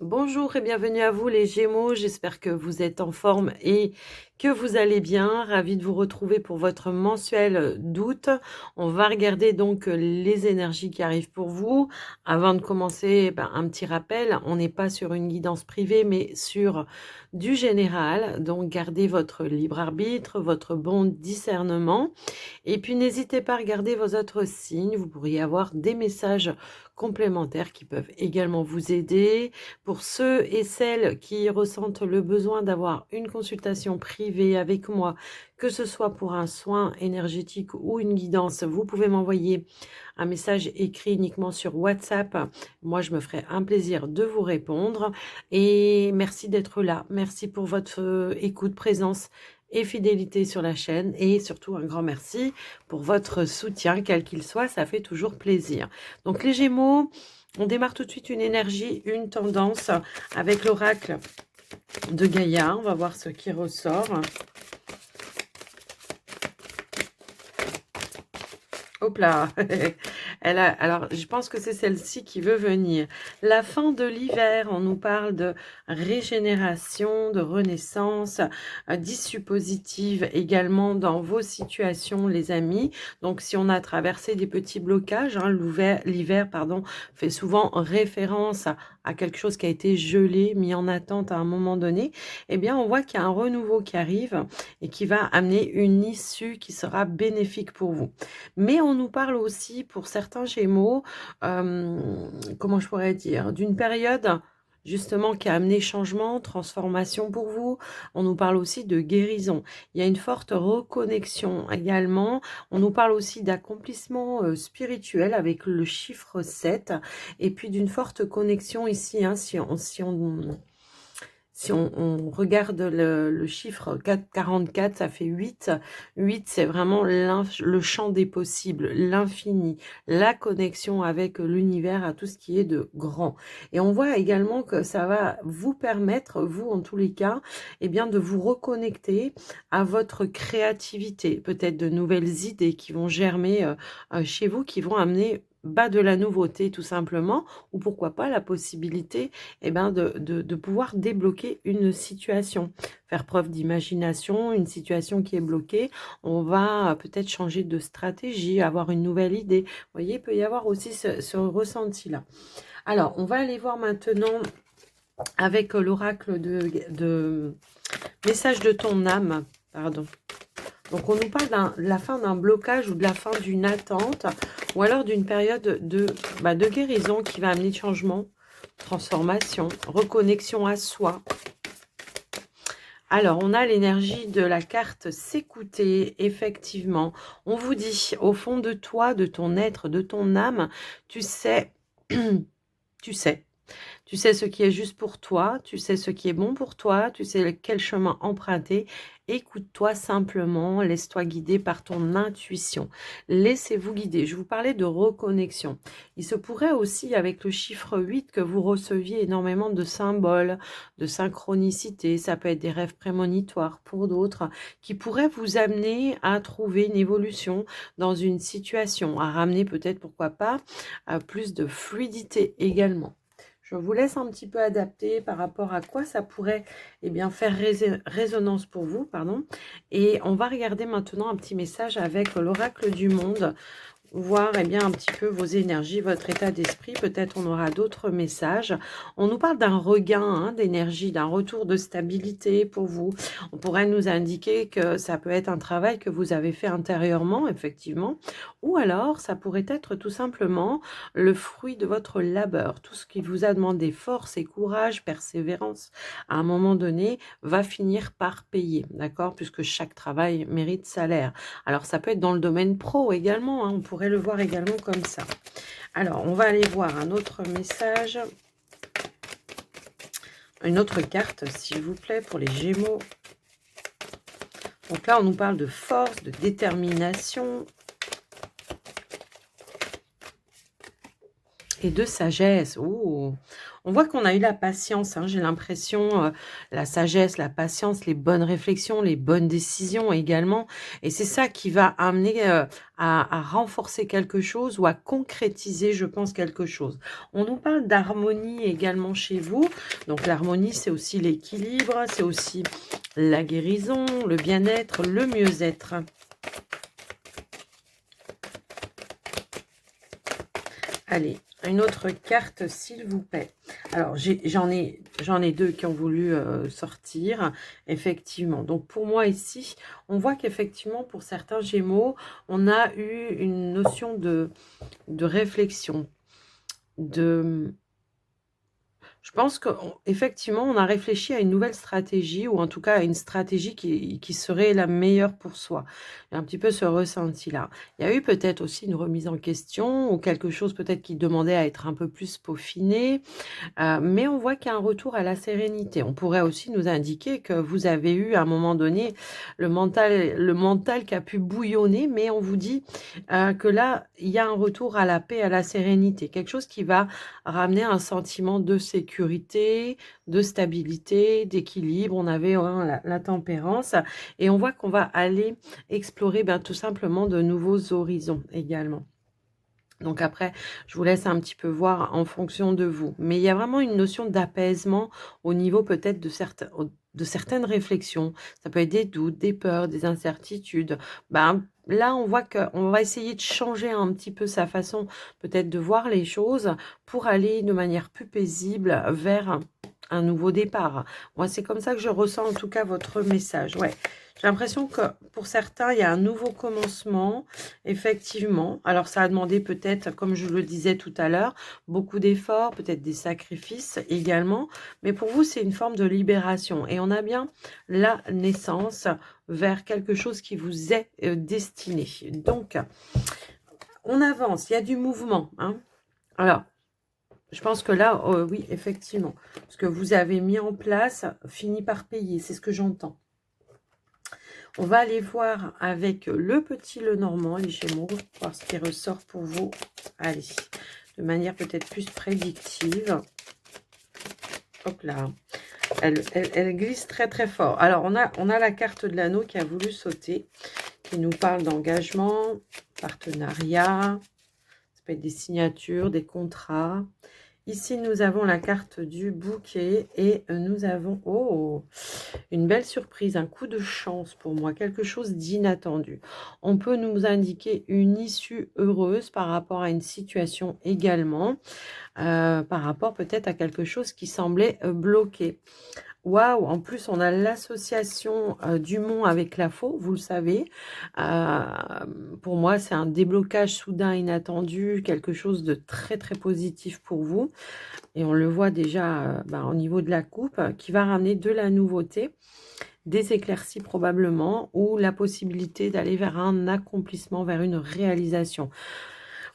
Bonjour et bienvenue à vous les Gémeaux, j'espère que vous êtes en forme et que vous allez bien. Ravie de vous retrouver pour votre mensuel d'août. On va regarder donc les énergies qui arrivent pour vous. Avant de commencer, un petit rappel, on n'est pas sur une guidance privée mais sur du général. Donc gardez votre libre arbitre, votre bon discernement. Et puis n'hésitez pas à regarder vos autres signes, vous pourriez avoir des messages complémentaires qui peuvent également vous aider. Pour ceux et celles qui ressentent le besoin d'avoir une consultation privée avec moi, que ce soit pour un soin énergétique ou une guidance, vous pouvez m'envoyer un message écrit uniquement sur WhatsApp. Moi, je me ferai un plaisir de vous répondre. Et merci d'être là. Merci pour votre écoute, présence et fidélité sur la chaîne. Et surtout, un grand merci pour votre soutien, quel qu'il soit. Ça fait toujours plaisir. Donc, les Gémeaux, on démarre tout de suite une énergie, une tendance avec l'oracle de Gaïa. On va voir ce qui ressort. Hop là. Alors, je pense que c'est celle-ci qui veut venir. La fin de l'hiver, on nous parle de régénération, de renaissance, d'issue positive également dans vos situations, les amis. Donc, si on a traversé des petits blocages, hein, l'hiver, fait souvent référence à quelque chose qui a été gelé, mis en attente à un moment donné. Eh bien, on voit qu'il y a un renouveau qui arrive et qui va amener une issue qui sera bénéfique pour vous. Mais on nous parle aussi, pour certains Gémeaux, comment je pourrais dire, d'une période justement qui a amené changement, transformation pour vous. On nous parle aussi de guérison. Il y a une forte reconnexion également. On nous parle aussi d'accomplissement spirituel avec le chiffre 7 et puis d'une forte connexion ici, hein, si on regarde le chiffre 44, ça fait 8. 8, c'est vraiment le champ des possibles, l'infini, la connexion avec l'univers, à tout ce qui est de grand. Et on voit également que ça va vous permettre, vous en tous les cas, eh bien, de vous reconnecter à votre créativité, peut-être de nouvelles idées qui vont germer chez vous, qui vont amener de la nouveauté tout simplement, ou pourquoi pas la possibilité de pouvoir débloquer une situation, faire preuve d'imagination, une situation qui est bloquée, on va peut-être changer de stratégie, avoir une nouvelle idée. Vous voyez, il peut y avoir aussi ce ressenti-là. Alors, on va aller voir maintenant avec l'oracle de message de ton âme, pardon. Donc, on nous parle de la fin d'un blocage ou de la fin d'une attente, ou alors d'une période de guérison qui va amener changement, transformation, reconnexion à soi. Alors, on a l'énergie de la carte s'écouter, effectivement. On vous dit, au fond de toi, de ton être, de ton âme, tu sais, tu sais. Tu sais ce qui est juste pour toi, tu sais ce qui est bon pour toi, tu sais quel chemin emprunter. Écoute-toi simplement, laisse-toi guider par ton intuition. Laissez-vous guider. Je vous parlais de reconnexion. Il se pourrait aussi, avec le chiffre 8, que vous receviez énormément de symboles, de synchronicité. Ça peut être des rêves prémonitoires pour d'autres, qui pourraient vous amener à trouver une évolution dans une situation, à ramener peut-être, pourquoi pas, plus de fluidité également. Je vous laisse un petit peu adapter par rapport à quoi ça pourrait faire résonance pour vous. Et on va regarder maintenant un petit message avec l'oracle du monde, voir un petit peu vos énergies, votre état d'esprit. Peut-être on aura d'autres messages. On nous parle d'un regain d'énergie, d'un retour de stabilité pour vous. On pourrait nous indiquer que ça peut être un travail que vous avez fait intérieurement, effectivement, ou alors ça pourrait être tout simplement le fruit de votre labeur. Tout ce qui vous a demandé force et courage, persévérance, à un moment donné, va finir par payer, d'accord? Puisque chaque travail mérite salaire. Alors, ça peut être dans le domaine pro également, hein, on pourrait le voir également comme ça. Alors, on va aller voir un autre message. Une autre carte, s'il vous plaît, pour les Gémeaux. Donc là, on nous parle de force, de détermination. et de sagesse. Oh, on voit qu'on a eu la patience, hein, j'ai l'impression, la sagesse, la patience, les bonnes réflexions, les bonnes décisions également. Et c'est ça qui va amener à renforcer quelque chose ou à concrétiser, je pense, quelque chose. On nous parle d'harmonie également chez vous. Donc l'harmonie, c'est aussi l'équilibre, c'est aussi la guérison, le bien-être, le mieux-être. Allez, une autre carte, s'il vous plaît. Alors, j'en ai deux qui ont voulu sortir, effectivement. Donc, pour moi, ici, on voit qu'effectivement, pour certains Gémeaux, on a eu une notion de réflexion, de... Je pense qu'effectivement, on a réfléchi à une nouvelle stratégie, ou en tout cas à une stratégie qui serait la meilleure pour soi. Il y a un petit peu ce ressenti-là. Il y a eu peut-être aussi une remise en question, ou quelque chose peut-être qui demandait à être un peu plus peaufiné. Mais on voit qu'il y a un retour à la sérénité. On pourrait aussi nous indiquer que vous avez eu à un moment donné le mental qui a pu bouillonner, mais on vous dit que là, il y a un retour à la paix, à la sérénité. Quelque chose qui va ramener un sentiment de sécurité, de stabilité, d'équilibre. On avait la tempérance et on voit qu'on va aller explorer tout simplement de nouveaux horizons également. Donc après, je vous laisse un petit peu voir en fonction de vous. Mais il y a vraiment une notion d'apaisement au niveau peut-être de certaines réflexions. Ça peut être des doutes, des peurs, des incertitudes. Là, on voit qu'on va essayer de changer un petit peu sa façon peut-être de voir les choses pour aller de manière plus paisible vers un nouveau départ. Moi, c'est comme ça que je ressens en tout cas votre message. Ouais. J'ai l'impression que pour certains, il y a un nouveau commencement, effectivement. Alors, ça a demandé peut-être, comme je le disais tout à l'heure, beaucoup d'efforts, peut-être des sacrifices également. Mais pour vous, c'est une forme de libération. Et on a bien la naissance vers quelque chose qui vous est destiné. Donc, on avance, il y a du mouvement. Hein. Alors, je pense que là, oui, effectivement, ce que vous avez mis en place finit par payer. C'est ce que j'entends. On va aller voir avec le petit Lenormand, les Gémeaux, voir ce qui ressort pour vous. Allez, de manière peut-être plus prédictive. Hop là. Elle glisse très très fort. Alors, on a la carte de l'anneau qui a voulu sauter, qui nous parle d'engagement, partenariat, ça peut être des signatures, des contrats. Ici, nous avons la carte du bouquet et nous avons, oh, une belle surprise, un coup de chance pour moi, quelque chose d'inattendu. On peut nous indiquer une issue heureuse par rapport à une situation également, par rapport peut-être à quelque chose qui semblait bloqué. Waouh, en plus, on a l'association du Mont avec la faux, vous le savez. Euh, pour moi, c'est un déblocage soudain, inattendu, quelque chose de très, très positif pour vous. Et on le voit déjà au niveau de la coupe, qui va ramener de la nouveauté, des éclaircies probablement, ou la possibilité d'aller vers un accomplissement, vers une réalisation.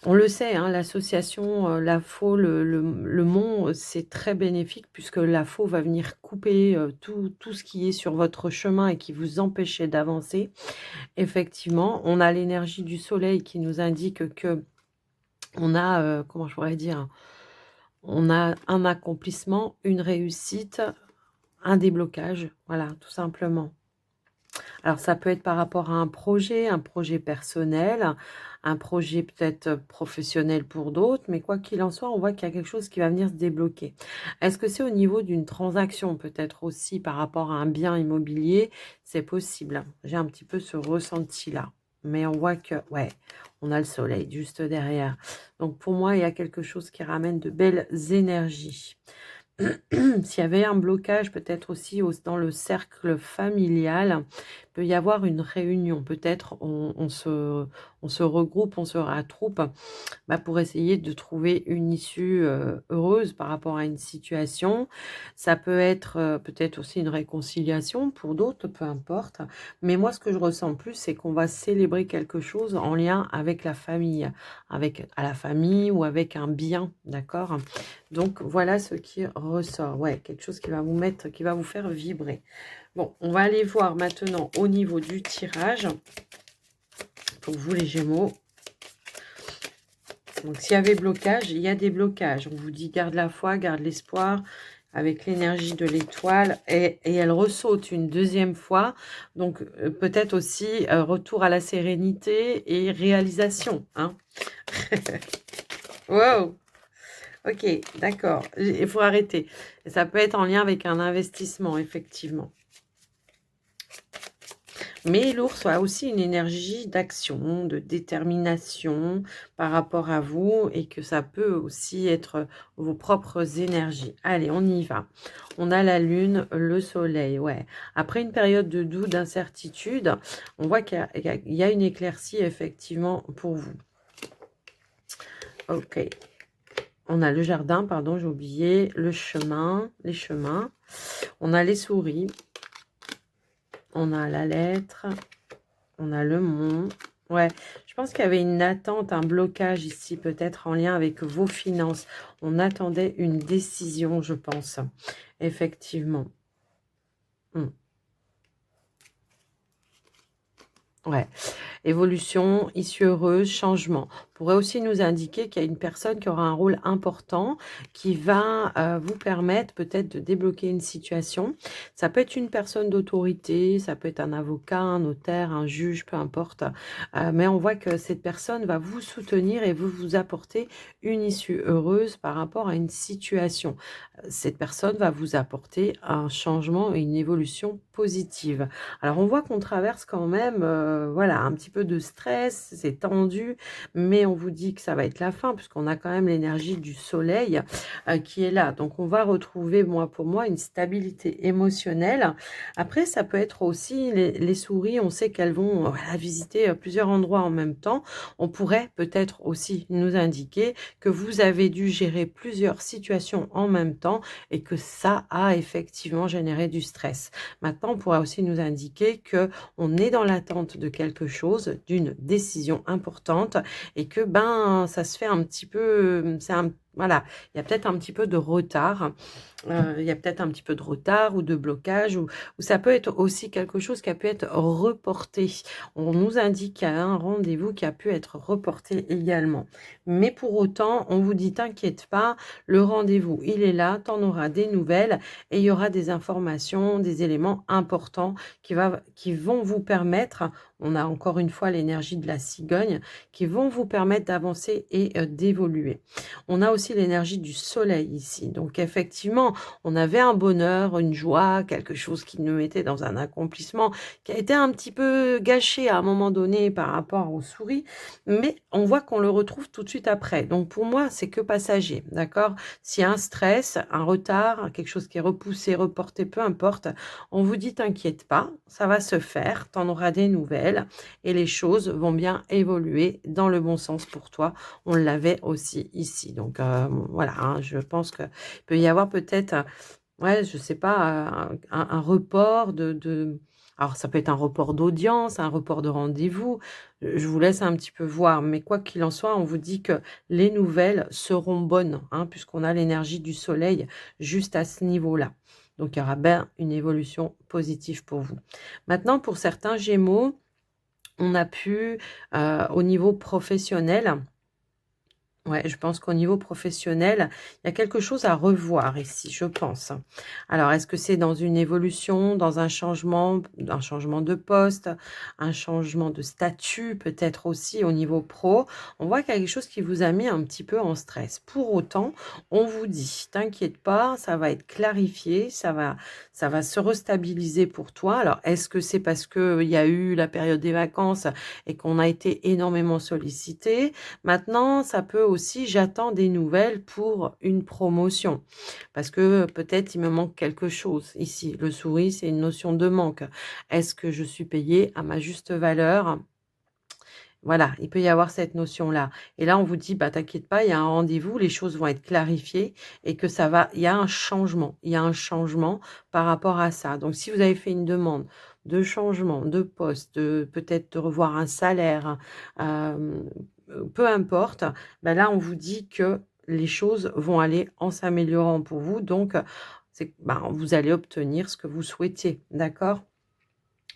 On le sait, hein, l'association, la faux, le mont, c'est très bénéfique puisque la faux va venir couper tout ce qui est sur votre chemin et qui vous empêchait d'avancer. Effectivement, on a l'énergie du soleil qui nous indique que on a, comment je pourrais dire, on a un accomplissement, une réussite, un déblocage, voilà, tout simplement. Alors, ça peut être par rapport à un projet personnel, un projet peut-être professionnel pour d'autres, mais quoi qu'il en soit, on voit qu'il y a quelque chose qui va venir se débloquer. Est-ce que c'est au niveau d'une transaction, peut-être aussi par rapport à un bien immobilier? C'est possible. J'ai un petit peu ce ressenti-là. Mais on voit que, ouais, on a le soleil juste derrière. Donc, pour moi, il y a quelque chose qui ramène de belles énergies. S'il y avait un blocage peut-être aussi dans le cercle familial, il peut y avoir une réunion. Peut-être on se regroupe, on se ratroupe pour essayer de trouver une issue heureuse par rapport à une situation. Ça peut être peut-être aussi une réconciliation pour d'autres, peu importe. Mais moi, ce que je ressens plus, c'est qu'on va célébrer quelque chose en lien avec la famille, à la famille ou avec un bien, d'accord? Donc, voilà ce qui ressort. Ouais, quelque chose qui va vous mettre, qui va vous faire vibrer. Bon, on va aller voir maintenant au niveau du tirage. Pour vous, les Gémeaux. Donc, s'il y avait blocage, il y a des blocages. On vous dit, garde la foi, garde l'espoir avec l'énergie de l'étoile. Et elle ressaute une deuxième fois. Donc, peut-être aussi retour à la sérénité et réalisation. Hein. Wow! Ok, d'accord. Il faut arrêter. Et ça peut être en lien avec un investissement, effectivement. Mais l'ours a aussi une énergie d'action, de détermination par rapport à vous et que ça peut aussi être vos propres énergies. Allez, on y va. On a la lune, le soleil, ouais. Après une période de doute, d'incertitude, on voit qu'il y a une éclaircie effectivement pour vous. Ok. On a le jardin, pardon, j'ai oublié, le chemin, les chemins. On a les souris. On a la lettre. On a le mont. Ouais, je pense qu'il y avait une attente, un blocage ici, peut-être en lien avec vos finances. On attendait une décision, je pense. Effectivement. Ouais. Évolution, issue heureuse, changement. Pourrait aussi nous indiquer qu'il y a une personne qui aura un rôle important, qui va vous permettre peut-être de débloquer une situation. Ça peut être une personne d'autorité, ça peut être un avocat, un notaire, un juge, peu importe. Mais on voit que cette personne va vous soutenir et vous apporter une issue heureuse par rapport à une situation. Cette personne va vous apporter un changement et une évolution positive. Alors, on voit qu'on traverse quand même, voilà, un petit peu de stress, c'est tendu, mais on vous dit que ça va être la fin puisqu'on a quand même l'énergie du soleil qui est là. Donc, on va retrouver, moi, pour moi, une stabilité émotionnelle. Après, ça peut être aussi les souris, on sait qu'elles vont voilà, visiter plusieurs endroits en même temps. On pourrait peut-être aussi nous indiquer que vous avez dû gérer plusieurs situations en même temps et que ça a effectivement généré du stress. Maintenant, on pourra aussi nous indiquer que on est dans l'attente de quelque chose, d'une décision importante et que ben ça se fait un petit peu, voilà, il y a peut-être un petit peu de retard. Il y a peut-être un petit peu de retard ou de blocage ou ça peut être aussi quelque chose qui a pu être reporté. On nous indique qu'il y a un rendez-vous qui a pu être reporté également. Mais pour autant, on vous dit t'inquiète pas, le rendez-vous, il est là, tu en auras des nouvelles et il y aura des informations, des éléments importants qui vont vous permettre, on a encore une fois l'énergie de la cigogne, qui vont vous permettre d'avancer et d'évoluer. On a aussi l'énergie du soleil ici. Donc effectivement, on avait un bonheur, une joie, quelque chose qui nous mettait dans un accomplissement qui a été un petit peu gâché à un moment donné par rapport aux souris, mais on voit qu'on le retrouve tout de suite après. Donc pour moi, c'est que passager, d'accord? S'il y a un stress, un retard, quelque chose qui est repoussé, reporté, peu importe, on vous dit t'inquiète pas, ça va se faire, tu en auras des nouvelles et les choses vont bien évoluer dans le bon sens pour toi. On l'avait aussi ici. Donc voilà, hein, je pense qu'il peut y avoir peut-être, ouais, je sais pas, un report alors ça peut être un report d'audience, un report de rendez-vous. Je vous laisse un petit peu voir, mais quoi qu'il en soit, on vous dit que les nouvelles seront bonnes, hein, puisqu'on a l'énergie du soleil juste à ce niveau-là. Donc il y aura bien une évolution positive pour vous. Maintenant, pour certains Gémeaux, on a pu, au niveau professionnel, ouais, je pense qu'au niveau professionnel, il y a quelque chose à revoir ici, je pense. Alors, est-ce que c'est dans une évolution, dans un changement de poste, un changement de statut, peut-être aussi au niveau pro? On voit qu'il y a quelque chose qui vous a mis un petit peu en stress. Pour autant, on vous dit, t'inquiète pas, ça va être clarifié, ça va se restabiliser pour toi. Alors, est-ce que c'est parce qu'il y a eu la période des vacances et qu'on a été énormément sollicité? Maintenant, ça peut aussi, j'attends des nouvelles pour une promotion. Parce que peut-être il me manque quelque chose ici. Le souris, c'est une notion de manque. Est-ce que je suis payée à ma juste valeur? Voilà, il peut y avoir cette notion-là. Et là, on vous dit, bah, t'inquiète pas, il y a un rendez-vous, les choses vont être clarifiées et que ça va, il y a un changement. Il y a un changement par rapport à ça. Donc, si vous avez fait une demande de changement de poste, peut-être de revoir un salaire, peu importe, bah là, on vous dit que les choses vont aller en s'améliorant pour vous. Donc, bah, vous allez obtenir ce que vous souhaitiez. D'accord?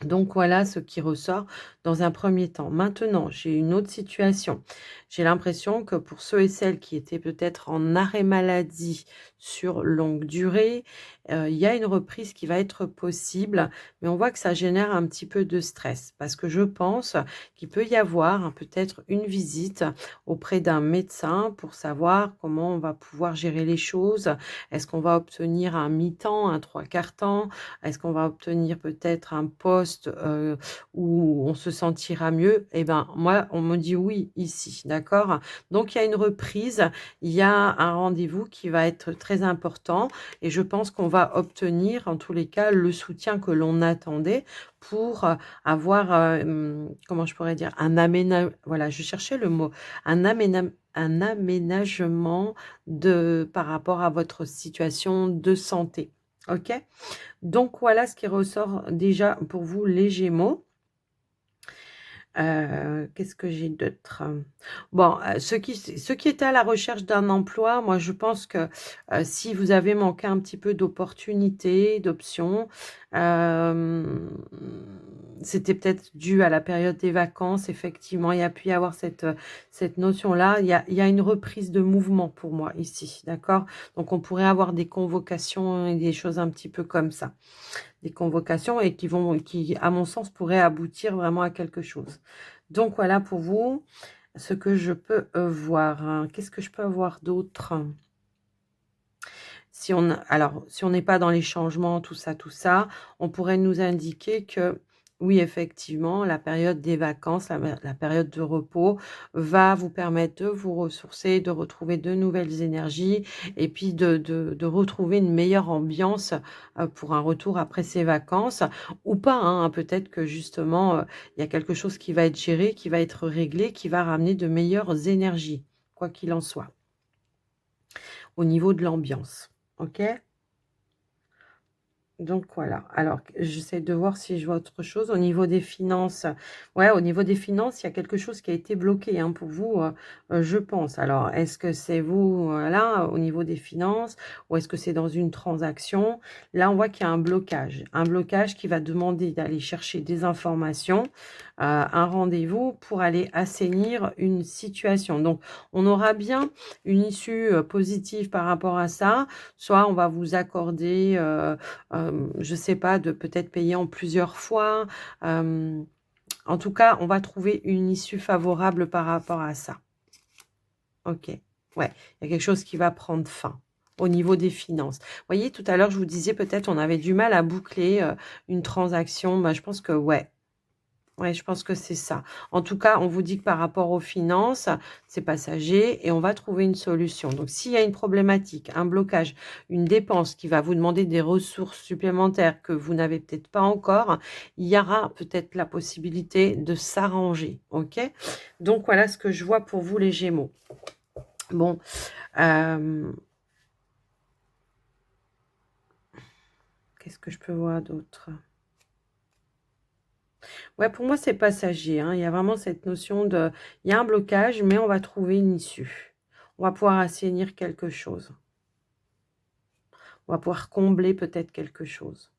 Donc voilà ce qui ressort dans un premier temps. Maintenant, j'ai une autre situation. J'ai l'impression que pour ceux et celles qui étaient peut-être en arrêt maladie sur longue durée, il y a une reprise qui va être possible, mais on voit que ça génère un petit peu de stress parce que je pense qu'il peut y avoir peut-être une visite auprès d'un médecin pour savoir comment on va pouvoir gérer les choses. Est-ce qu'on va obtenir un mi-temps, un trois quarts temps? Est-ce qu'on va obtenir peut-être un poste, où on se sentira mieux? Eh ben, moi, on me dit: «Oui» ici, d'accord? Donc il y a une reprise, il y a un rendez-vous qui va être très important et je pense qu'on va obtenir, en tous les cas, le soutien que l'on attendait pour, avoir, comment je pourrais dire? Voilà, je cherchais le mot. Un aménagement de par rapport à votre situation de santé. OK? Donc voilà ce qui ressort déjà pour vous les Gémeaux. Qu'est-ce que j'ai d'autre? Bon, ceux qui étaient à la recherche d'un emploi, moi je pense que, si vous avez manqué un petit peu d'opportunités, d'options, hem, c'était peut-être dû à la période des vacances. Effectivement, il y a pu y avoir cette notion-là. Il y a une reprise de mouvement pour moi ici, d'accord? Donc on pourrait avoir des convocations et des choses un petit peu comme ça. Des convocations et qui, à mon sens, pourraient aboutir vraiment à quelque chose. Donc voilà pour vous ce que je peux voir, hein. Qu'est-ce que je peux avoir d'autre? Si on n'est pas dans les changements, tout ça, on pourrait nous indiquer que oui, effectivement, la période des vacances, la période de repos va vous permettre de vous ressourcer, de retrouver de nouvelles énergies et puis de retrouver une meilleure ambiance, pour un retour après ces vacances ou pas, hein. Peut-être que justement, il y a quelque chose qui va être géré, qui va être réglé, qui va ramener de meilleures énergies, quoi qu'il en soit, au niveau de l'ambiance. OK? Donc voilà. Alors, j'essaie de voir si je vois autre chose. Au niveau des finances, ouais, au niveau des finances, il y a quelque chose qui a été bloqué, hein, pour vous, je pense. Alors, est-ce que c'est vous, là, au niveau des finances, ou est-ce que c'est dans une transaction? Là, on voit qu'il y a un blocage qui va demander d'aller chercher des informations, un rendez-vous pour aller assainir une situation. Donc, on aura bien une issue positive par rapport à ça. Soit on va vous accorder, je sais pas, de peut-être payer en plusieurs fois. En tout cas, on va trouver une issue favorable par rapport à ça. OK. Ouais, il y a quelque chose qui va prendre fin au niveau des finances. Vous voyez, tout à l'heure, je vous disais peut-être on avait du mal à boucler, une transaction. Bah, je pense que ouais. Ouais, je pense que c'est ça. En tout cas, on vous dit que par rapport aux finances, c'est passager et on va trouver une solution. Donc, s'il y a une problématique, un blocage, une dépense qui va vous demander des ressources supplémentaires que vous n'avez peut-être pas encore, il y aura peut-être la possibilité de s'arranger. OK? Donc, voilà ce que je vois pour vous, les Gémeaux. Bon, qu'est-ce que je peux voir d'autre? Ouais, pour moi, c'est passager, hein. Il y a vraiment cette notion de il y a un blocage, mais on va trouver une issue. On va pouvoir assainir quelque chose. On va pouvoir combler peut-être quelque chose.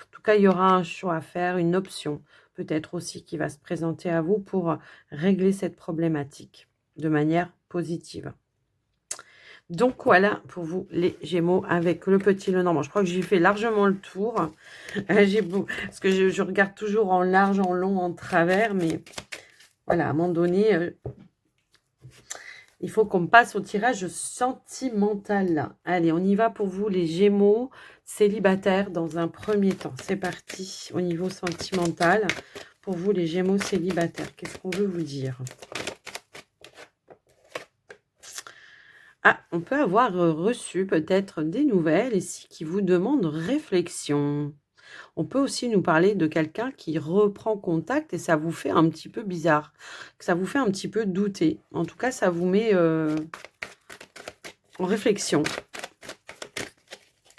En tout cas, il y aura un choix à faire, une option peut-être aussi qui va se présenter à vous pour régler cette problématique de manière positive. Donc voilà pour vous les Gémeaux avec le petit Lenormand. Je crois que j'ai fait largement le tour. Parce que je regarde toujours en large, en long, en travers, mais voilà, à un moment donné, il faut qu'on passe au tirage sentimental. Allez, on y va pour vous les Gémeaux célibataires dans un premier temps. C'est parti au niveau sentimental. Pour vous les Gémeaux célibataires, qu'est-ce qu'on veut vous dire? Ah, on peut avoir reçu peut-être des nouvelles ici qui vous demandent réflexion. On peut aussi nous parler de quelqu'un qui reprend contact et ça vous fait un petit peu bizarre, que ça vous fait un petit peu douter. En tout cas, ça vous met en réflexion.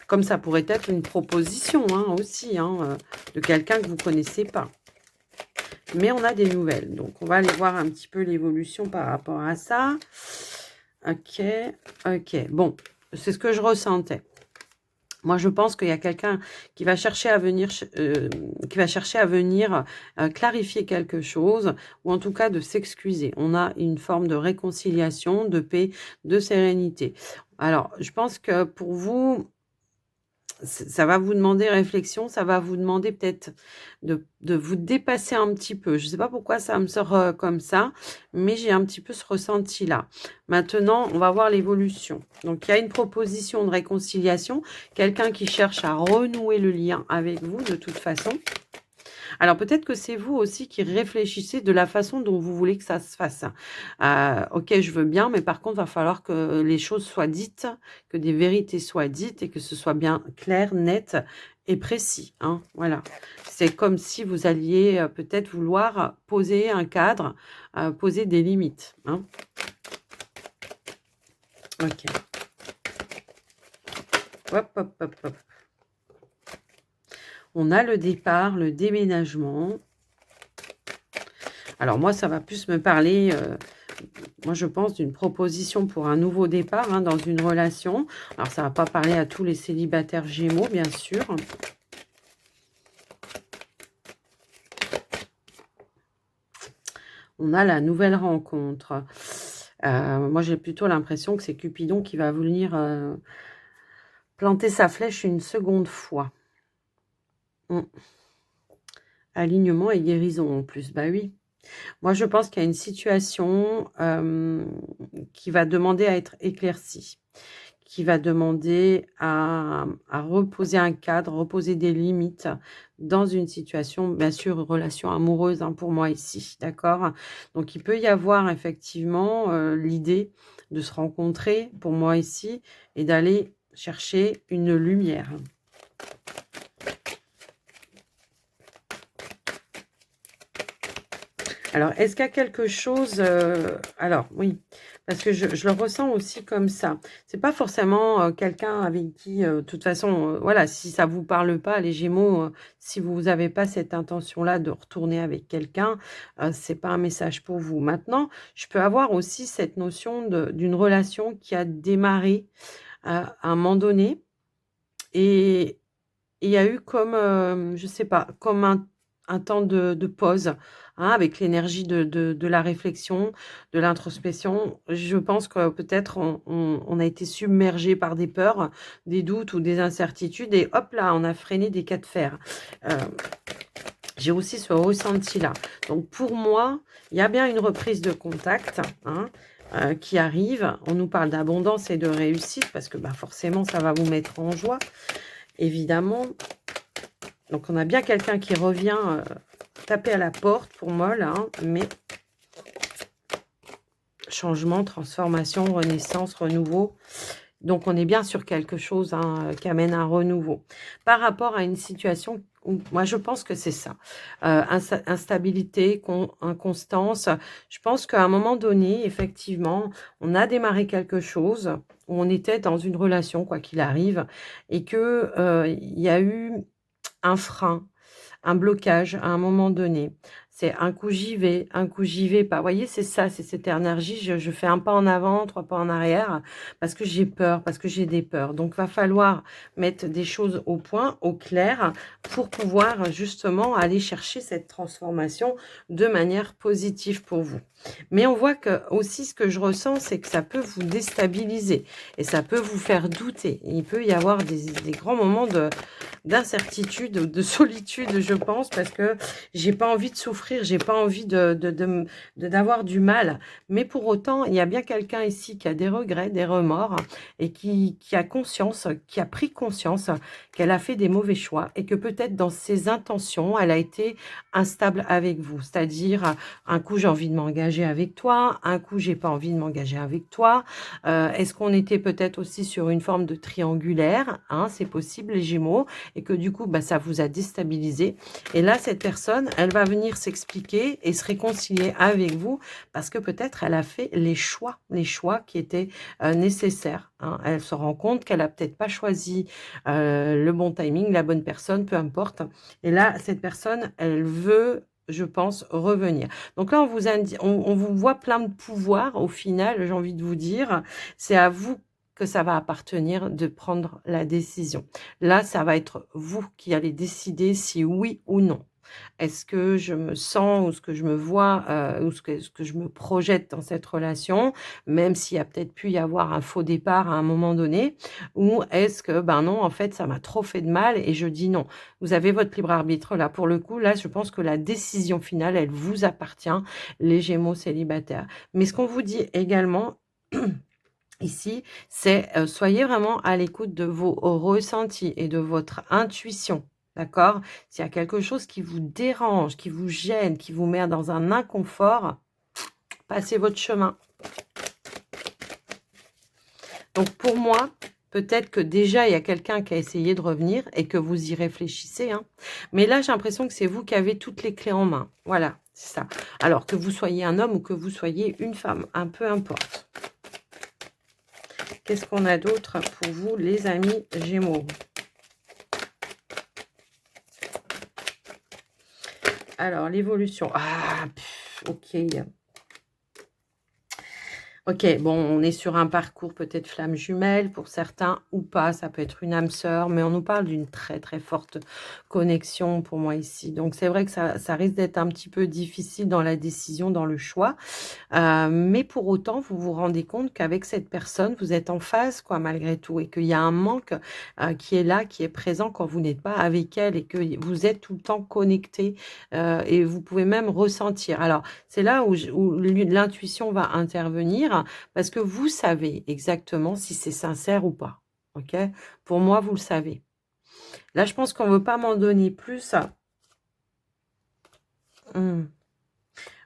Comme ça pourrait être une proposition, hein, aussi, hein, de quelqu'un que vous ne connaissez pas. Mais on a des nouvelles. Donc, on va aller voir un petit peu l'évolution par rapport à ça. OK, OK. Bon, c'est ce que je ressentais. Moi, je pense qu'il y a quelqu'un qui va chercher à venir, clarifier quelque chose, ou en tout cas de s'excuser. On a une forme de réconciliation, de paix, de sérénité. Alors, je pense que pour vous, ça va vous demander réflexion, ça va vous demander peut-être de vous dépasser un petit peu. Je ne sais pas pourquoi ça me sort comme ça, mais j'ai un petit peu ce ressenti-là. Maintenant, on va voir l'évolution. Donc, il y a une proposition de réconciliation, quelqu'un qui cherche à renouer le lien avec vous de toute façon. Alors peut-être que c'est vous aussi qui réfléchissez de la façon dont vous voulez que ça se fasse. Ok, je veux bien, mais par contre, il va falloir que les choses soient dites, que des vérités soient dites et que ce soit bien clair, net et précis. Hein, voilà. C'est comme si vous alliez peut-être vouloir poser un cadre, poser des limites. Hein. Ok. Hop, hop, hop, hop. On a le départ, le déménagement. Alors moi, ça va plus me parler, moi je pense, d'une proposition pour un nouveau départ hein, dans une relation. Alors ça ne va pas parler à tous les célibataires Gémeaux, bien sûr. On a la nouvelle rencontre. Moi j'ai plutôt l'impression que c'est Cupidon qui va venir planter sa flèche une seconde fois. Alignement et guérison en plus, bah oui. Moi, je pense qu'il y a une situation qui va demander à être éclaircie, qui va demander à reposer un cadre, reposer des limites dans une situation, bien sûr, relation amoureuse hein, pour moi ici, d'accord? Donc, il peut y avoir effectivement l'idée de se rencontrer pour moi ici et d'aller chercher une lumière. Alors, est-ce qu'il y a quelque chose... alors, oui, parce que je le ressens aussi comme ça. C'est pas forcément quelqu'un avec qui, de toute façon, voilà, si ça vous parle pas, les Gémeaux, si vous n'avez pas cette intention-là de retourner avec quelqu'un, c'est pas un message pour vous. Maintenant, je peux avoir aussi cette notion d'une relation qui a démarré à un moment donné et il y a eu comme, je sais pas, comme un temps de pause, hein, avec l'énergie de la réflexion, de l'introspection. Je pense que peut-être on a été submergé par des peurs, des doutes ou des incertitudes et hop là, on a freiné des cas de fer. J'ai aussi ce ressenti-là. Donc pour moi, il y a bien une reprise de contact, hein, qui arrive. On nous parle d'abondance et de réussite parce que bah, forcément, ça va vous mettre en joie. Évidemment, donc on a bien quelqu'un qui revient taper à la porte pour moi là, hein, mais changement, transformation, renaissance, renouveau. Donc on est bien sur quelque chose hein, qui amène un renouveau. Par rapport à une situation où moi je pense que c'est ça. Instabilité, inconstance. Je pense qu'à un moment donné, effectivement, on a démarré quelque chose où on était dans une relation, quoi qu'il arrive, et que il y a eu un frein, un blocage à un moment donné. C'est un coup j'y vais, un coup j'y vais pas. Vous voyez, c'est ça, c'est cette énergie. Je fais un pas en avant, 3 pas en arrière, parce que j'ai peur, parce que j'ai des peurs. Donc, va falloir mettre des choses au point, au clair, pour pouvoir justement aller chercher cette transformation de manière positive pour vous. Mais on voit que aussi ce que je ressens, c'est que ça peut vous déstabiliser et ça peut vous faire douter. Il peut y avoir des grands moments d'incertitude, de solitude, je pense, parce que j'ai pas envie de souffrir, j'ai pas envie d'avoir du mal. Mais pour autant, il y a bien quelqu'un ici qui a des regrets, des remords, et qui a conscience, qui a pris conscience qu'elle a fait des mauvais choix, et que peut-être dans ses intentions, elle a été instable avec vous. C'est-à-dire, un coup, j'ai envie de m'engager avec toi, un coup, j'ai pas envie de m'engager avec toi. Est-ce qu'on était peut-être aussi sur une forme de triangulaire, hein, c'est possible, les Gémeaux, et que du coup, bah, ça vous a déstabilisé. Et là, cette personne, elle va venir s'expliquer et se réconcilier avec vous parce que peut-être elle a fait les choix qui étaient nécessaires. Hein. Elle se rend compte qu'elle a peut-être pas choisi le bon timing, la bonne personne, peu importe. Et là, cette personne, elle veut, je pense, revenir. Donc là, on vous voit plein de pouvoirs au final, j'ai envie de vous dire. C'est à vous que ça va appartenir de prendre la décision. Là, ça va être vous qui allez décider si oui ou non. Est-ce que je me sens ou ce que je me vois, ou ce que je me projette dans cette relation, même s'il y a peut-être pu y avoir un faux départ à un moment donné? Ou est-ce que, ben, non, en fait, ça m'a trop fait de mal et je dis non? Vous avez votre libre arbitre là. Pour le coup, là, je pense que la décision finale, elle vous appartient, les Gémeaux célibataires. Mais ce qu'on vous dit également ici, c'est, soyez vraiment à l'écoute de vos ressentis et de votre intuition, d'accord? S'il y a quelque chose qui vous dérange, qui vous gêne, qui vous met dans un inconfort, passez votre chemin. Donc pour moi, peut-être que déjà il y a quelqu'un qui a essayé de revenir et que vous y réfléchissez, hein. Mais là, j'ai l'impression que c'est vous qui avez toutes les clés en main. Voilà, c'est ça. Alors que vous soyez un homme ou que vous soyez une femme, un peu importe. Qu'est-ce qu'on a d'autre pour vous, les amis Gémeaux? Alors, l'évolution. Ah, ok. Ok, bon, on est sur un parcours peut-être flamme jumelle pour certains ou pas, ça peut être une âme sœur, mais on nous parle d'une très très forte connexion pour moi ici. Donc c'est vrai que ça risque d'être un petit peu difficile dans la décision, dans le choix. Mais pour autant, vous vous rendez compte qu'avec cette personne, vous êtes en phase, quoi, malgré tout, et qu'il y a un manque qui est là, qui est présent quand vous n'êtes pas avec elle et que vous êtes tout le temps connecté et vous pouvez même ressentir. Alors, c'est là où l'intuition va intervenir parce que vous savez exactement si c'est sincère ou pas. OK? Pour moi, vous le savez. Là, je pense qu'on ne veut pas m'en donner plus. Mmh.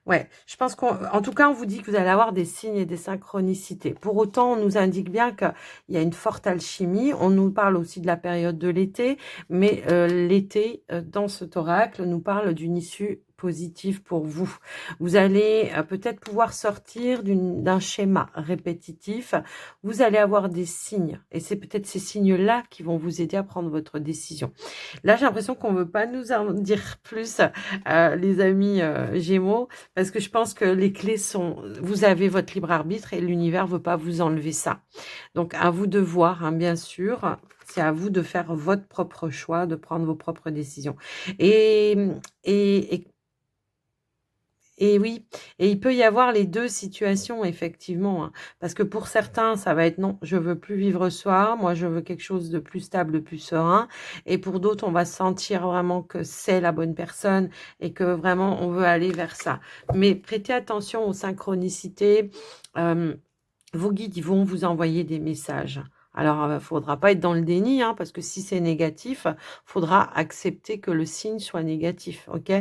Ouais, je pense qu'en tout cas, on vous dit que vous allez avoir des signes et des synchronicités. Pour autant, on nous indique bien qu'il y a une forte alchimie. On nous parle aussi de la période de l'été, mais l'été, dans cet oracle, nous parle d'une issue positive pour vous. Vous allez peut-être pouvoir sortir d'un schéma répétitif. Vous allez avoir des signes, et c'est peut-être ces signes-là qui vont vous aider à prendre votre décision. Là, j'ai l'impression qu'on ne veut pas nous en dire plus, les amis Gémeaux, parce que je pense que les clés sont, vous avez votre libre arbitre et l'univers ne veut pas vous enlever ça. Donc, à vous de voir, hein, bien sûr. C'est à vous de faire votre propre choix, de prendre vos propres décisions. Et, et et oui, et il peut y avoir les 2 situations effectivement, hein. Parce que pour certains, ça va être: «Non, je veux plus vivre ça, moi je veux quelque chose de plus stable, de plus serein» et pour d'autres, on va sentir vraiment que c'est la bonne personne et que vraiment on veut aller vers ça. Mais prêtez attention aux synchronicités, hem, vos guides, ils vont vous envoyer des messages. Alors, faudra pas être dans le déni, hein, parce que si c'est négatif, faudra accepter que le signe soit négatif, OK?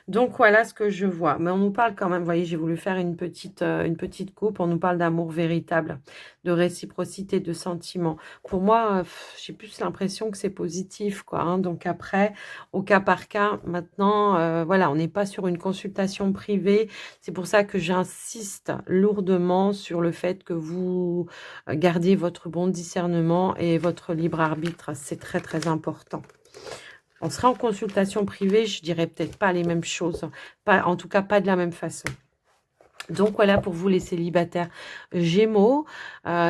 Donc voilà ce que je vois. Mais on nous parle quand même, vous voyez, j'ai voulu faire une petite coupe. On nous parle d'amour véritable, de réciprocité, de sentiments. Pour moi, j'ai plus l'impression que c'est positif, quoi, hein. Donc après, au cas par cas, maintenant, voilà, on n'est pas sur une consultation privée. C'est pour ça que j'insiste lourdement sur le fait que vous gardiez votre bon discernement et votre libre arbitre. C'est très, très important. On sera en consultation privée, je dirais peut-être pas les mêmes choses, pas, en tout cas pas de la même façon. Donc voilà pour vous les célibataires Gémeaux.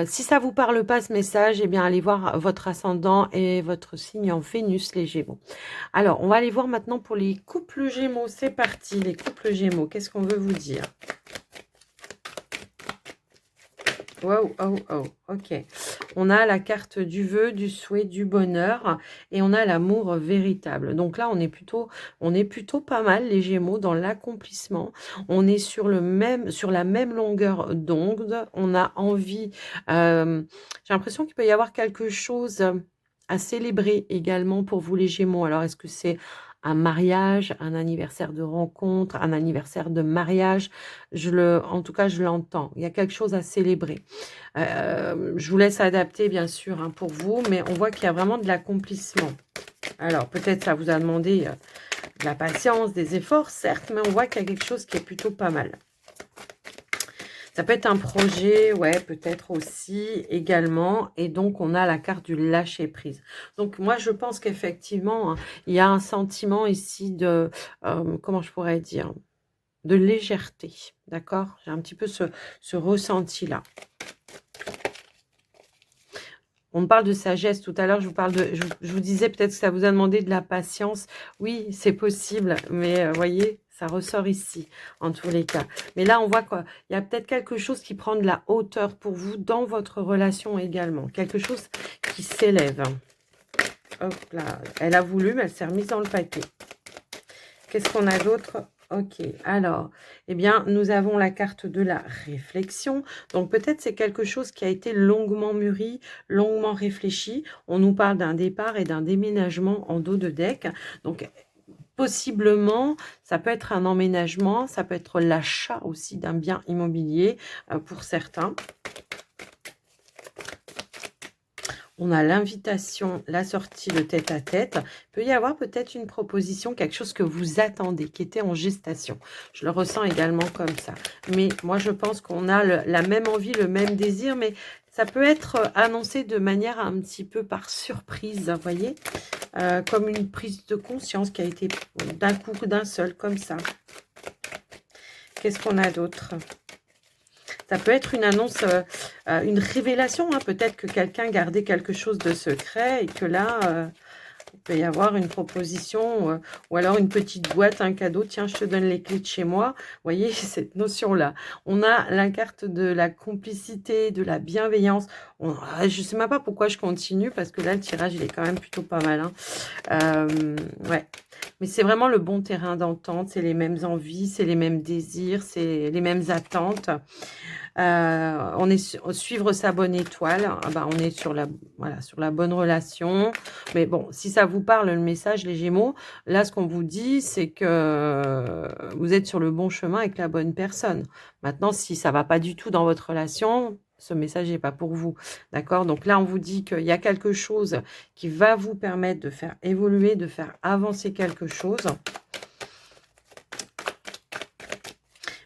Si ça vous parle pas ce message, eh bien allez voir votre ascendant et votre signe en Vénus les Gémeaux. Alors on va aller voir maintenant pour les couples Gémeaux. C'est parti les couples Gémeaux. Qu'est-ce qu'on veut vous dire? Wow, oh, oh, ok. On a la carte du vœu, du souhait, du bonheur et on a l'amour véritable. Donc là, on est plutôt pas mal, les Gémeaux, dans l'accomplissement. On est sur la même longueur d'onde. On a envie, j'ai l'impression qu'il peut y avoir quelque chose à célébrer également pour vous, les Gémeaux. Alors, est-ce que c'est un mariage, un anniversaire de rencontre, un anniversaire de mariage? En tout cas, je l'entends. Il y a quelque chose à célébrer. Je vous laisse adapter, bien sûr, hein, pour vous, mais on voit qu'il y a vraiment de l'accomplissement. Alors, peut-être ça vous a demandé de la patience, des efforts, certes, mais on voit qu'il y a quelque chose qui est plutôt pas mal. Ça peut être un projet, ouais, peut-être aussi également. Et donc, on a la carte du lâcher-prise. Donc, moi, je pense qu'effectivement, hein, il y a un sentiment ici de, comment je pourrais dire, de légèreté, d'accord? J'ai un petit peu ce ressenti-là. On parle de sagesse tout à l'heure, je vous disais peut-être que ça vous a demandé de la patience. Oui, c'est possible, mais voyez, ça ressort ici, en tous les cas. Mais là, on voit qu'il y a peut-être quelque chose qui prend de la hauteur pour vous dans votre relation également. Quelque chose qui s'élève. Hop là, elle a voulu, mais elle s'est remise dans le paquet. Qu'est-ce qu'on a d'autre? Ok, alors, eh bien, nous avons la carte de la réflexion. Donc, peut-être c'est quelque chose qui a été longuement mûri, longuement réfléchi. On nous parle d'un départ et d'un déménagement en dos de deck. Donc, possiblement, ça peut être un emménagement, ça peut être l'achat aussi d'un bien immobilier pour certains. On a l'invitation, la sortie, le tête-à-tête. Il peut y avoir peut-être une proposition, quelque chose que vous attendez, qui était en gestation. Je le ressens également comme ça. Mais moi, je pense qu'on a la même envie, le même désir, mais ça peut être annoncé de manière un petit peu par surprise, vous voyez, comme une prise de conscience qui a été d'un coup, d'un seul, comme ça. Qu'est-ce qu'on a d'autre ? Ça peut être une annonce, une révélation. Hein. Peut-être que quelqu'un gardait quelque chose de secret et que là, il peut y avoir une proposition ou alors une petite boîte, un cadeau. Tiens, je te donne les clés de chez moi. Vous voyez, cette notion-là. On a la carte de la complicité, de la bienveillance. Je ne sais même pas pourquoi je continue parce que là, le tirage, il est quand même plutôt pas mal. Hein. Ouais. Mais c'est vraiment le bon terrain d'entente. C'est les mêmes envies, c'est les mêmes désirs, c'est les mêmes attentes. On est suivre sa bonne étoile, bah, on est sur voilà, sur la bonne relation. Mais bon, si ça vous parle, le message, les Gémeaux, là, ce qu'on vous dit, c'est que vous êtes sur le bon chemin avec la bonne personne. Maintenant, si ça va pas du tout dans votre relation, ce message n'est pas pour vous. D'accord? Donc là, on vous dit qu'il y a quelque chose qui va vous permettre de faire évoluer, de faire avancer quelque chose.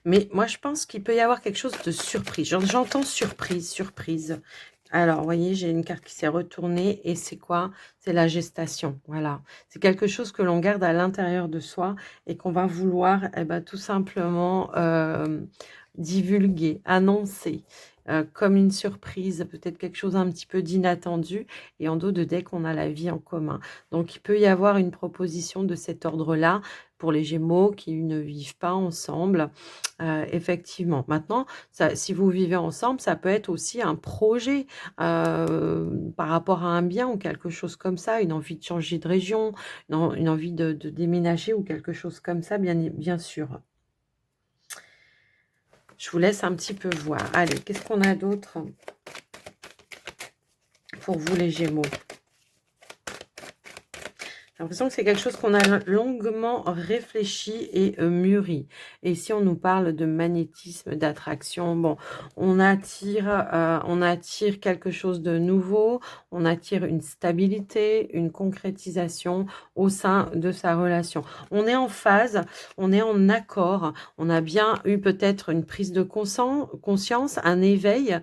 Mais moi, je pense qu'il peut y avoir quelque chose de surprise. J'entends surprise, surprise. Alors, vous voyez, j'ai une carte qui s'est retournée et c'est quoi? C'est la gestation. Voilà. C'est quelque chose que l'on garde à l'intérieur de soi et qu'on va vouloir tout simplement divulguer, annoncer. Comme une surprise, peut-être quelque chose un petit peu d'inattendu. Et en dos de deck, on a la vie en commun. Donc, il peut y avoir une proposition de cet ordre-là pour les Gémeaux qui ne vivent pas ensemble. Effectivement. Maintenant, si vous vivez ensemble, ça peut être aussi un projet par rapport à un bien ou quelque chose comme ça, une envie de changer de région, une envie de déménager ou quelque chose comme ça, bien sûr. Je vous laisse un petit peu voir. Allez, qu'est-ce qu'on a d'autre pour vous les Gémeaux? J'ai l'impression que c'est quelque chose qu'on a longuement réfléchi et mûri. Et ici, on nous parle de magnétisme, d'attraction. Bon, on attire quelque chose de nouveau, on attire une stabilité, une concrétisation au sein de sa relation. On est en phase, on est en accord, on a bien eu peut-être une prise de conscience, un éveil,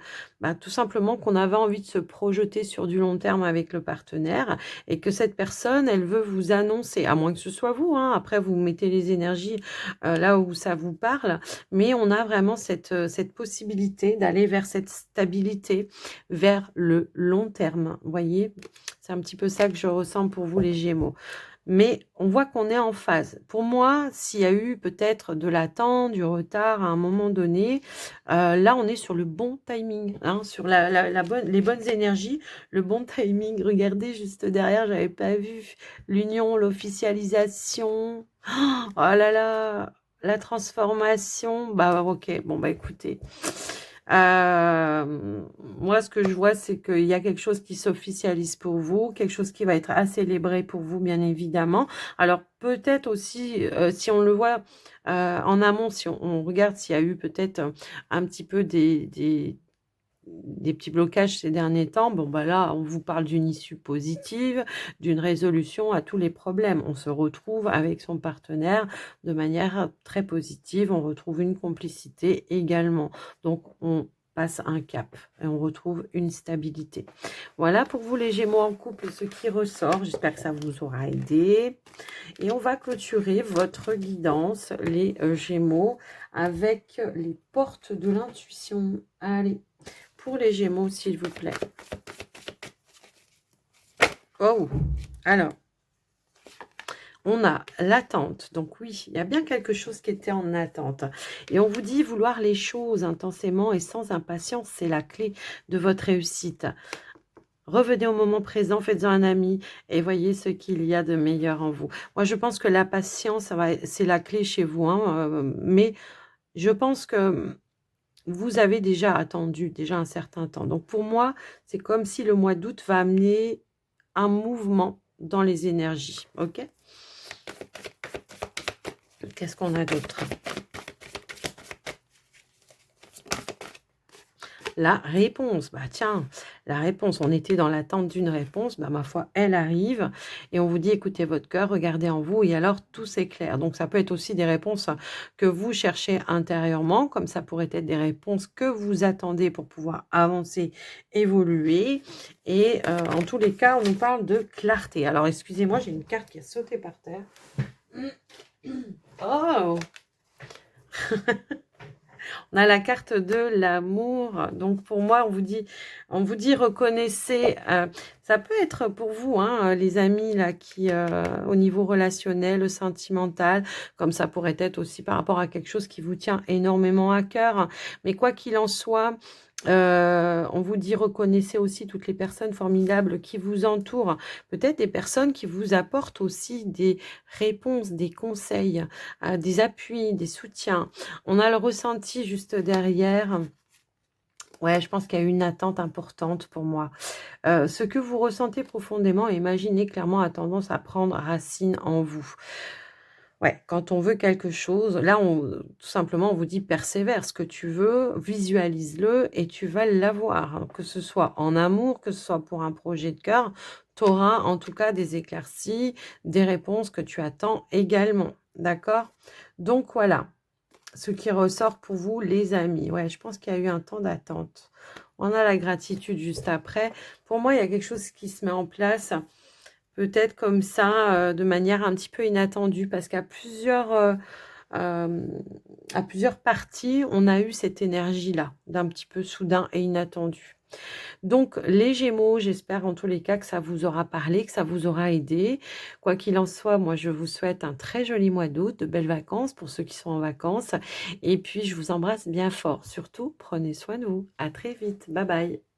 tout simplement qu'on avait envie de se projeter sur du long terme avec le partenaire et que cette personne, elle veut vous annoncer, à moins que ce soit vous, hein, après vous mettez les énergies là où ça vous parle, mais on a vraiment cette possibilité d'aller vers cette stabilité, vers le long terme, vous voyez, c'est un petit peu ça que je ressens pour vous les Gémeaux. Mais on voit qu'on est en phase. Pour moi, s'il y a eu peut-être de l'attente, du retard à un moment donné, là, on est sur le bon timing, hein, sur les bonnes énergies, le bon timing. Regardez juste derrière, j'avais pas vu l'union, l'officialisation. Oh là là, la transformation. Bah ok, bon bah écoutez. Moi, ce que je vois, c'est qu'il y a quelque chose qui s'officialise pour vous, quelque chose qui va être à célébrer pour vous, bien évidemment. Alors, peut-être aussi, si on le voit en amont, si on regarde s'il y a eu peut-être un petit peu des petits blocages ces derniers temps, bon bah là, on vous parle d'une issue positive, d'une résolution à tous les problèmes. On se retrouve avec son partenaire de manière très positive, on retrouve une complicité également. Donc, on passe un cap et on retrouve une stabilité. Voilà pour vous les Gémeaux en couple, ce qui ressort. J'espère que ça vous aura aidé. Et on va clôturer votre guidance, les Gémeaux, avec les portes de l'intuition. Allez, pour les Gémeaux, s'il vous plaît. Oh, alors, on a l'attente. Donc oui, il y a bien quelque chose qui était en attente. Et on vous dit vouloir les choses intensément et sans impatience, c'est la clé de votre réussite. Revenez au moment présent, faites-en un ami et voyez ce qu'il y a de meilleur en vous. Moi, je pense que la patience, c'est la clé chez vous, hein, mais je pense que vous avez déjà attendu déjà un certain temps. Donc pour moi, c'est comme si le mois d'août va amener un mouvement dans les énergies. Ok? Qu'est-ce qu'on a d'autre? La réponse, bah tiens, la réponse, on était dans l'attente d'une réponse, bah ma foi, elle arrive et on vous dit écoutez votre cœur, regardez en vous et alors tout s'éclaire. Donc ça peut être aussi des réponses que vous cherchez intérieurement, comme ça pourrait être des réponses que vous attendez pour pouvoir avancer, évoluer et en tous les cas, on nous parle de clarté. Alors excusez-moi, j'ai une carte qui a sauté par terre. Oh! On a la carte de l'amour. Donc pour moi, on vous dit reconnaissez. Ça peut être pour vous, hein, les amis là qui, au niveau relationnel, sentimental, comme ça pourrait être aussi par rapport à quelque chose qui vous tient énormément à cœur. Mais quoi qu'il en soit, on vous dit reconnaissez aussi toutes les personnes formidables qui vous entourent. Peut-être des personnes qui vous apportent aussi des réponses, des conseils, des appuis, des soutiens. On a le ressenti juste derrière. Ouais, je pense qu'il y a une attente importante pour moi. Ce que vous ressentez profondément, imaginez clairement, a tendance à prendre racine en vous. Ouais, quand on veut quelque chose, là, tout simplement, on vous dit persévère. Ce que tu veux, visualise-le et tu vas l'avoir. Hein. Que ce soit en amour, que ce soit pour un projet de cœur, tu auras en tout cas des éclaircies, des réponses que tu attends également. D'accord? Donc voilà ce qui ressort pour vous, les amis. Ouais, je pense qu'il y a eu un temps d'attente. On a la gratitude juste après. Pour moi, il y a quelque chose qui se met en place, peut-être comme ça, de manière un petit peu inattendue, parce à plusieurs parties, on a eu cette énergie-là, d'un petit peu soudain et inattendu. Donc, les Gémeaux, j'espère en tous les cas que ça vous aura parlé, que ça vous aura aidé. Quoi qu'il en soit, moi, je vous souhaite un très joli mois d'août, de belles vacances pour ceux qui sont en vacances. Et puis, je vous embrasse bien fort. Surtout, prenez soin de vous. À très vite. Bye bye.